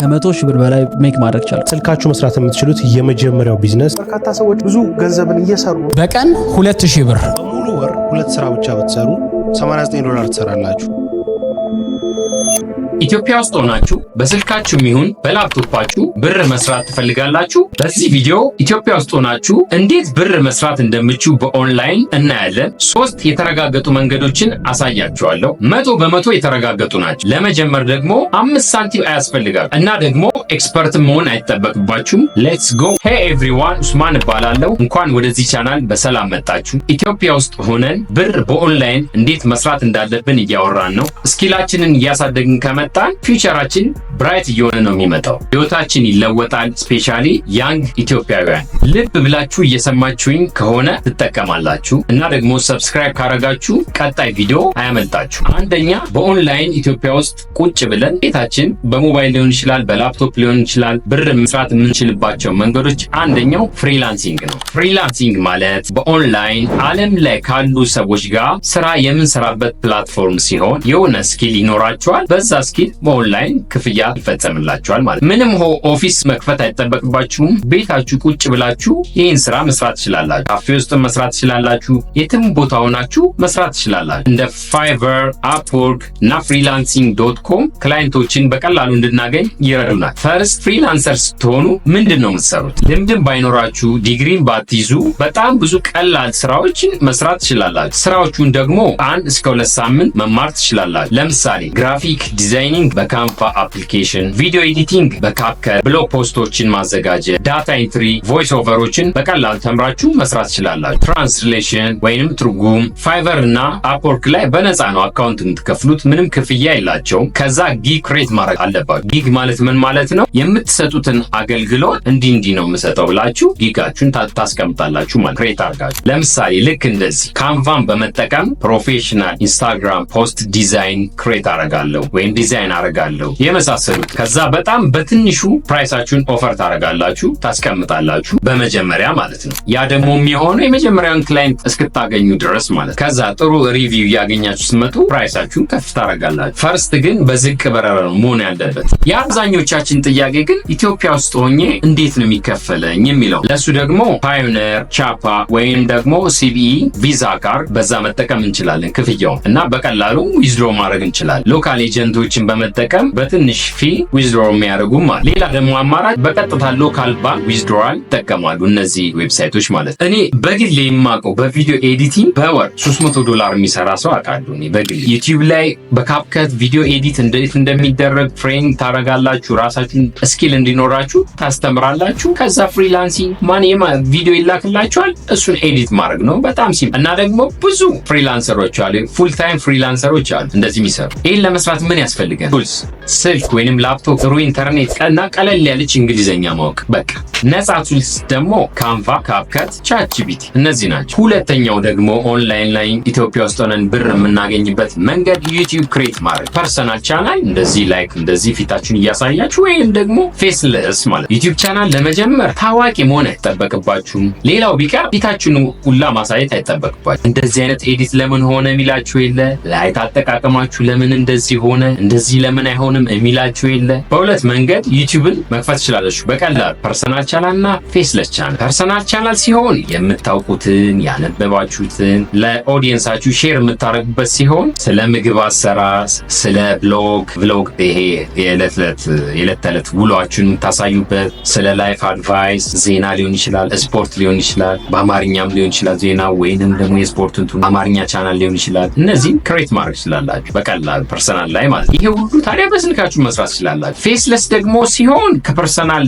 ከ100 ሺህ ብር በላይ ሜክ ማድረግ ቻለ። ስልካችሁ መስራት የምትችሉት የመጀመሪያው ቢዝነስ። በርካታ ሰዎች ብዙ ገንዘብን እየሰሩ በቀን 2000 ብር በሙሉ ወር 2 ስራ ብቻ ብትሰሩ $89 ትሰራላችሁ። ኢትዮጵያ ውስጥ ሆናችሁ በስልካችሁ ይሁን በላፕቶፓችሁ ብር መስራት ትፈልጋላችሁ? በዚህ ቪዲዮ ኢትዮጵያ ውስጥ ሆናችሁ እንዴት ብር መስራት እንደምትችሉ በኦንላይን እናያለን። 3 የተረጋገጡ መንገዶችን አሳያችኋለሁ። 100% የተረጋገጡ ናቸው። ለመጀመር ደግሞ 5 ሳንቲም አያስፈልጋችሁ እና ደግሞ ኤክስፐርት መሆን አይጠበቅባችሁም። ሌትስ ጎ። ሄይ ኤቭሪዋን፣ ኡስማን እባላለሁ። እንኳን ወደዚህ ቻናል በሰላም መጣችሁ። ኢትዮጵያ ውስጥ ሆነን ብር በኦንላይን እንዴት መስራት እንዳለብን እያወራን ነው። ስኪላችንን እያሳደግን ከመጣን ፊውቸራችን ብራይት እየሆነ ነው የሚመጣው። ህይወታችን ይለወጣል። ስፔሻሊ ያንግ ኢትዮጵያውያን ልብ ብላችሁ እየሰማችሁኝ ከሆነ ትጠቀማላችሁ እና ደግሞ ሰብስክራይብ ካረጋችሁ ቀጣይ ቪዲዮ አያመልጣችሁ። አንደኛ በኦንላይን ኢትዮጵያ ውስጥ ቁጭ ብለን ቤታችን በሞባይል ሊሆን ይችላል፣ በላፕቶፕ ሊሆን ይችላል ብር መስራት የምንችልባቸው መንገዶች አንደኛው ፍሪላንሲንግ ነው። ፍሪላንሲንግ ማለት በኦንላይን ዓለም ላይ ካሉ ሰዎች ጋር ስራ የምንሰራበት ፕላትፎርም ሲሆን የሆነ ስኪል ይኖራችኋል። በዛ ስኪል በኦንላይን ክፍያ ይፈጸምላችኋል ማለት። ምንም ኦፊስ መክፈት አይጠበቅባችሁም። ቤታችሁ ቁጭ ብላችሁ ይህን ስራ መስራት ትችላላችሁ። ካፌ ውስጥ መስራት ትችላላችሁ። የትም ቦታ ሆናችሁ መስራት ትችላላችሁ። እንደ ፋይቨር፣ አፕወርክ እና freelancing.com ክላይንቶችን በቀላሉ እንድናገኝ ይረዱናል። ፈርስት ፍሪላንሰር ስትሆኑ ምንድን ነው የምትሰሩት? ልምድን ባይኖራችሁ ዲግሪን ባትይዙ በጣም ብዙ ቀላል ስራዎችን መስራት ትችላላችሁ። ስራዎቹን ደግሞ 1 እስከ 2 ሳምንት መማር ትችላላችሁ። ለምሳሌ ግራፊክ ዲዛይኒንግ በካንቫ አፕሊኬሽን፣ ቪዲዮ ኤዲቲንግ በካፕከት፣ ብሎግ ፖስቶችን ማዘጋጀት፣ ዳታ ኤንትሪ፣ ቮይስ ኦቨሮችን በቀላሉ ተምራችሁ መስራት ትችላላችሁ። ትራንስሌሽን ወይንም ትርጉም ፋይቨር እና አፕወርክ ላይ በነፃ ነው አካውንት የምትከፍሉት። ምንም ክፍያ የላቸውም። ከዛ ጊግ ክሬት ማድረግ አለባችሁ። ጊግ ማለት ምን ማለት ነው? የምትሰጡትን አገልግሎት እንዲህ ነው የምሰጠው ብላችሁ ጊጋችሁን ታስቀምጣላችሁ ማለት ክሬት አድርጋችሁ። ለምሳሌ ልክ እንደዚህ ካንቫን በመጠቀም ፕሮፌሽናል ኢንስታግራም ፖስት ዲዛይን ክሬት አደርጋለሁ ወይም ዲዛይን አደርጋለሁ የመሳሰሉት። ከዛ በጣም በትንሹ ፕራይሳችሁን ኦፈር ታደርጋላችሁ፣ ታስቀምጣላችሁ በመጀመሪያ ማለት ነው። ያ ደግሞ የሚሆነው የመጀመሪያውን ክላይንት እስክታገኙ ድረስ ማለት። ከዛ ጥሩ ሪቪው እያገኛችሁ ስትመጡ ፕራይሳችሁን ከፍ ታደርጋላችሁ። ፈርስት ግን በዝቅ በረራ ነው መሆን ያለበት። የአብዛኞቻችን ጥያቄ ግን ኢትዮጵያ ውስጥ ሆኜ እንዴት ነው የሚከፈለኝ የሚለው። ለሱ ደግሞ ፓዮነር፣ ቻፓ ወይም ደግሞ ሲቢኢ ቪዛ ካርድ በዛ መጠቀም እንችላለን ክፍያውን እና በቀላሉ ዊዝድሮ ማድረግ እንችላለን። ሎካል ኤጀንቶችን በመጠቀም በትንሽ ፊ ዊዝድሮ የሚያደርጉም አለ። ሌላ ደግሞ አማራጭ በቀጥታ ሎካል ባንክ ዊዝድሮዋል ይጠቀማሉ እነዚህ ዌብሳይቶች ማለት። እኔ በግሌ የማውቀው በቪዲዮ ኤዲቲንግ በወር $300 የሚሰራ ሰው አውቃለሁ። እኔ በግሌ ዩቲዩብ ላይ በካፕከት ቪዲዮ ኤዲት እንዴት እንደሚደረግ ትሬኒንግ ታደርጋላችሁ። ራሳችሁን ስኪል እንዲኖራችሁ ታስተምራላችሁ። ከዛ ፍሪላንሲንግ ቪዲዮ ይላክላችኋል። እሱን ኤዲት ማድረግ ነው። በጣም ሲምፕል እና ደግሞ ብዙ ፍሪላንሰሮች አሉ፣ ፉል ታይም ፍሪላንሰሮች አሉ እንደዚህ የሚሰሩ። ይሄን ለመስራት ምን ያስፈልጋል? ቱልስ፣ ስልክ ወይንም ላፕቶፕ፣ ጥሩ ኢንተርኔት እና ቀለል ያለች እንግሊዘኛ ማወቅ በቃ። ነፃ ቱልስ ደግሞ ካንቫ፣ ካፕከት፣ ቻትጂፒቲ እነዚህ ናቸው። ሁለተኛው ደግሞ ኦንላይን ላይ ኢትዮጵያ ውስጥ ሆነን ብር የምናገኝበት መንገድ ዩቲዩብ ክሬት ማድረግ። ፐርሰናል ቻናል እንደዚህ ላይክ እንደዚህ ፊታችሁን እያሳያችሁ ወይም ደግሞ ፌስለስ ማለት። ዩቲዩብ ቻናል ለመጀመር ታዋቂ መሆን አይጠበቅባችሁም። ሌላው ቢቀር ፊታችሁን ሁላ ማሳየት አይጠበቅባችሁ። እንደዚህ አይነት ኤዲት ለምን ሆነ የሚላችሁ የለ፣ ላይት አጠቃቀማችሁ ለምን እንደዚህ ሆነ እንደዚህ ለምን አይሆንም የሚላችሁ የለ። በሁለት መንገድ ዩቲዩብን መክፈት ትችላላችሁ በቀላል ፐርሰናል ቻናል እና ፌስለስ ቻናል። ፐርሰናል ቻናል ሲሆን የምታውቁትን ያነበባችሁትን ለኦዲየንሳችሁ ሼር የምታደርጉበት ሲሆን ስለ ምግብ አሰራር፣ ስለ ብሎግ ይሄ የዕለት ተዕለት ውሏችሁን የምታሳዩበት፣ ስለ ላይፍ አድቫይስ ዜና ሊሆን ይችላል፣ ስፖርት ሊሆን ይችላል፣ በአማርኛም ሊሆን ይችላል ዜና ወይንም ደግሞ የስፖርትን አማርኛ ቻናል ሊሆን ይችላል። እነዚህ ክሬት ማድረግ ትችላላችሁ በቀላል ፐርሰናል ላይ ማለት። ይሄ ሁሉ ታዲያ በስልካችሁ መስራት ትችላላችሁ። ፌስለስ ደግሞ ሲሆን ከፐርሰናል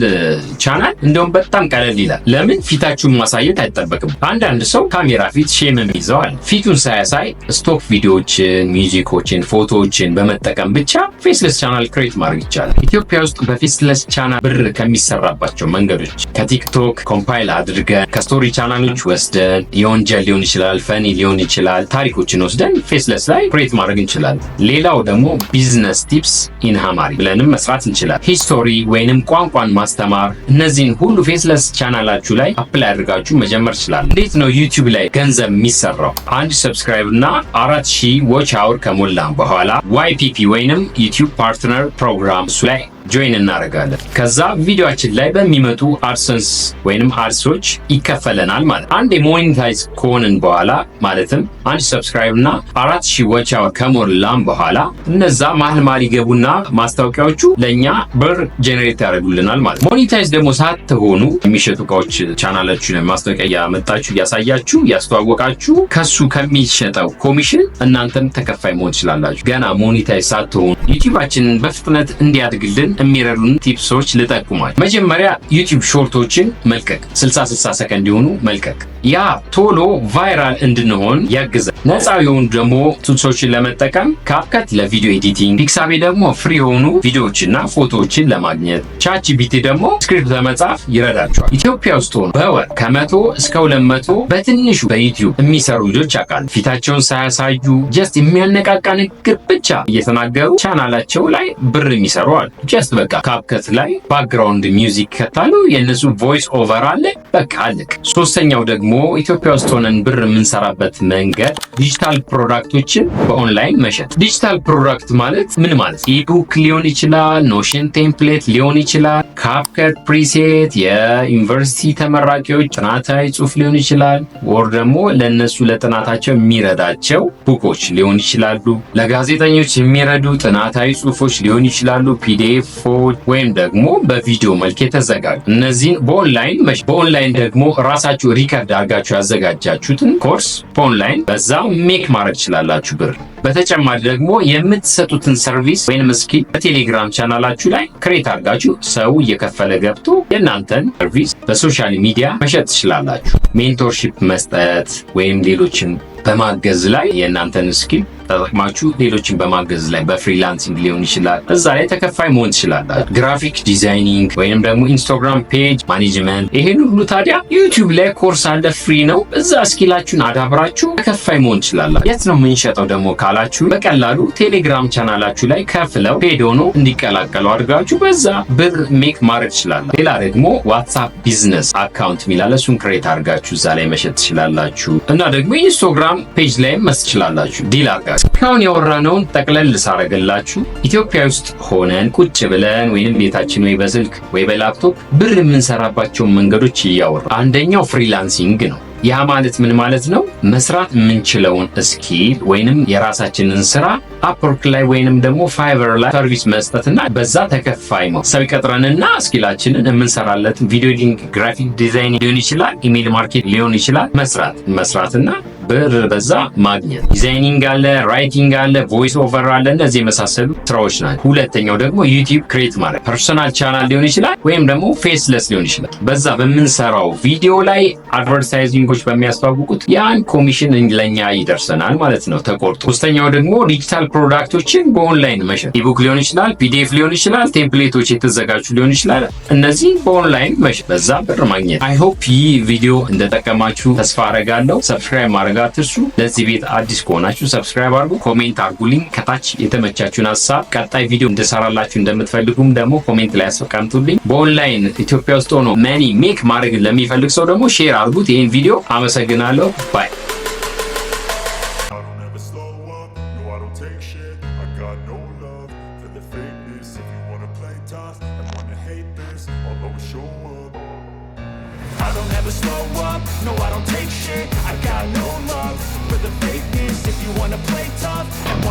ቻናል እንደውም በጣም ቀለል ይላል። ለምን ፊታችሁን ማሳየት አይጠበቅም። አንዳንድ ሰው ካሜራ ፊት ሼም ይዘዋል። ፊቱን ሳያሳይ ስቶክ ቪዲዮዎችን፣ ሚውዚኮችን፣ ፎቶዎችን በመጠቀም ብቻ ፌስለስ ቻናል ክሬት ማድረግ ይቻላል። ኢትዮጵያ ውስጥ በፌስለስ ቻናል ብር ከሚሰራባቸው መንገዶች ከቲክቶክ ኮምፓይል አድርገን ከስቶሪ ቻናሎች ወስደን የወንጀል ሊሆን ይችላል፣ ፈኒ ሊሆን ይችላል፣ ታሪኮችን ወስደን ፌስለስ ላይ ክሬት ማድረግ እንችላለን። ሌላው ደግሞ ቢዝነስ ቲፕስ ኢን ሃማሪ ብለንም መስራት እንችላለን። ሂስቶሪ ወይንም ቋንቋን ማስተማር፣ እነዚህን ሁሉ ፌስለስ ቻናላችሁ ላይ አፕላይ አድርጋችሁ መጀመር ይችላል። እንዴት ነው ዩቲዩብ ላይ ገንዘብ የሚሰራው? 1 ሰብስክራይብ እና 4000 ዎች አወር ከሞላን በኋላ YPP ወይንም ዩቲዩብ ፓርትነር ፕሮግራም እሱ ላይ ጆይን እናደርጋለን። ከዛ ቪዲዮአችን ላይ በሚመጡ አድሰንስ ወይንም አድሶች ይከፈለናል ማለት። አንድ ሞኔታይዝ ከሆንን በኋላ ማለትም 1 ሰብስክራይብ እና 4000 ዋች አወር ከሞላን በኋላ እነዛ መሀል ይገቡና ማስታወቂያዎቹ ለኛ ብር ጄኔሬት ያደርጉልናል ማለት። ሞኔታይዝ ደግሞ ሳትሆኑ የሚሸጡ እቃዎች ቻናላችሁ ላይ ማስታወቂያ ያመጣችሁ ያሳያችሁ ያስተዋወቃችሁ ከሱ ከሚሸጠው ኮሚሽን እናንተም ተከፋይ መሆን ትችላላችሁ። ገና ሞኔታይዝ ሳትሆኑ ዩቲዩባችንን በፍጥነት እንዲያድግልን የሚረዱን ቲፕሶች ልጠቁማችሁ። መጀመሪያ ዩቲዩብ ሾርቶችን መልቀቅ 60 ሰከንድ የሆኑ መልቀቅ። ያ ቶሎ ቫይራል እንድንሆን ያግዛል። ነፃ የሆኑ ደግሞ ቱልሶችን ለመጠቀም ካፕከት ለቪዲዮ ኤዲቲንግ፣ ፒክሳቤ ደግሞ ፍሪ የሆኑ ቪዲዮዎችና ፎቶዎችን ለማግኘት፣ ቻትጂፒቲ ደግሞ ስክሪፕት ለመጻፍ ይረዳቸዋል። ኢትዮጵያ ውስጥ ሆኖ በወር ከ100 እስከ 200 በትንሹ በዩቲዩብ የሚሰሩ ልጆች ያውቃሉ። ፊታቸውን ሳያሳዩ ጀስት የሚያነቃቃ ንግግር ብቻ እየተናገሩ ቻናላቸው ላይ ብር የሚሰሩ አሉ። ጀስት በቃ ካፕከት ላይ ባክግራውንድ ሚውዚክ ከታሉ የእነሱ ቮይስ ኦቨር አለ፣ በቃ አለቅ። ሶስተኛው ደግሞ ኢትዮጵያ ውስጥ ሆነን ብር የምንሰራበት መንገድ ዲጂታል ፕሮዳክቶችን በኦንላይን መሸጥ። ዲጂታል ፕሮዳክት ማለት ምን ማለት? ኢቡክ ሊሆን ይችላል፣ ኖሽን ቴምፕሌት ሊሆን ይችላል፣ ካፕከት ፕሪሴት፣ የዩኒቨርሲቲ ተመራቂዎች ጥናታዊ ጽሑፍ ሊሆን ይችላል፣ ወር ደግሞ ለነሱ ለጥናታቸው የሚረዳቸው ቡኮች ሊሆን ይችላሉ፣ ለጋዜጠኞች የሚረዱ ጥናታዊ ጽሑፎች ሊሆን ይችላሉ፣ ፒዲኤፎች ወይም ደግሞ በቪዲዮ መልክ የተዘጋጁ እነዚህን በኦንላይን መሸጥ። በኦንላይን ደግሞ ራሳችሁ ሪከርድ አድርጋችሁ ያዘጋጃችሁትን ኮርስ በኦንላይን በዛው ሜክ ማድረግ ትችላላችሁ ብር። በተጨማሪ ደግሞ የምትሰጡትን ሰርቪስ ወይም ስኪል በቴሌግራም ቻናላችሁ ላይ ክሬት አድርጋችሁ ሰው እየከፈለ ገብቶ የእናንተን ሰርቪስ በሶሻል ሚዲያ መሸጥ ትችላላችሁ። ሜንቶርሺፕ መስጠት ወይም ሌሎችን በማገዝ ላይ የእናንተን ስኪል ተጠቅማችሁ ሌሎችን በማገዝ ላይ በፍሪላንሲንግ ሊሆን ይችላል፣ እዛ ላይ ተከፋይ መሆን ትችላላችሁ። ግራፊክ ዲዛይኒንግ ወይም ደግሞ ኢንስታግራም ፔጅ ማኔጅመንት፣ ይሄን ሁሉ ታዲያ ዩቲዩብ ላይ ኮርስ አለ፣ ፍሪ ነው። እዛ ስኪላችሁን አዳብራችሁ ተከፋይ መሆን ትችላላችሁ። የት ነው የምንሸጠው ደግሞ ካላችሁ በቀላሉ ቴሌግራም ቻናላችሁ ላይ ከፍለው ፔድ ሆኖ እንዲቀላቀሉ አድርጋችሁ በዛ ብር ሜክ ማድረግ ትችላላችሁ። ሌላ ደግሞ ዋትስአፕ ቢዝነስ አካውንት የሚላለ እሱን ክሬት አድርጋችሁ እዛ ላይ መሸጥ ትችላላችሁ። እና ደግሞ ኢንስታግራም ፔጅ ላይ መስጠት ትችላላችሁ ዲል አድርጋችሁ። እስካሁን ያወራነውን ጠቅለል ሳረገላችሁ ኢትዮጵያ ውስጥ ሆነን ቁጭ ብለን ወይንም ቤታችን ወይ በስልክ ወይ በላፕቶፕ ብር የምንሰራባቸውን መንገዶች እያወራ፣ አንደኛው ፍሪላንሲንግ ነው። ያ ማለት ምን ማለት ነው? መስራት የምንችለውን ስኪል ወይንም የራሳችንን ስራ አፕወርክ ላይ ወይንም ደግሞ ፋይቨር ላይ ሰርቪስ መስጠትና በዛ ተከፋይ ነው። ሰው ይቀጥረንና ስኪላችንን የምንሰራለትን ቪዲዮ ኤዲቲንግ፣ ግራፊክ ዲዛይን ሊሆን ይችላል፣ ኢሜል ማርኬት ሊሆን ይችላል፣ መስራትና ብር በዛ ማግኘት። ዲዛይኒንግ አለ፣ ራይቲንግ አለ፣ ቮይስ ኦቨር አለ፣ እነዚህ የመሳሰሉ ስራዎች ናቸው። ሁለተኛው ደግሞ ዩቲዩብ ክሬት ማድረግ፣ ፐርሰናል ቻናል ሊሆን ይችላል ወይም ደግሞ ፌስለስ ሊሆን ይችላል። በዛ በምንሰራው ቪዲዮ ላይ አድቨርታይዚንጎች በሚያስተዋውቁት ያን ኮሚሽን ለኛ ይደርሰናል ማለት ነው ተቆርጦ። ሶስተኛው ደግሞ ዲጂታል ፕሮዳክቶችን በኦንላይን መሸጥ፣ ኢቡክ ሊሆን ይችላል፣ ፒዲኤፍ ሊሆን ይችላል፣ ቴምፕሌቶች የተዘጋጁ ሊሆን ይችላል፣ እነዚህ በኦንላይን መሸጥ፣ በዛ ብር ማግኘት። አይ ሆፕ ይህ ቪዲዮ እንደጠቀማችሁ ተስፋ አረጋለሁ። ሰብስክራይብ ማድረግ አትርሱ። ለዚህ ቤት አዲስ ከሆናችሁ ሰብስክራይብ አድርጉ፣ ኮሜንት አድርጉልኝ ከታች የተመቻችሁን ሀሳብ፣ ቀጣይ ቪዲዮ እንደሰራላችሁ እንደምትፈልጉም ደግሞ ኮሜንት ላይ አስቀምጡልኝ። በኦንላይን ኢትዮጵያ ውስጥ ሆኖ መኒ ሜክ ማድረግ ለሚፈልግ ሰው ደግሞ ሼር አድርጉት ይህን ቪዲዮ። አመሰግናለሁ። ባይ I don't ever slow up, no I don't take shit. I got no love for the fakeness. If you wanna play tough and wanna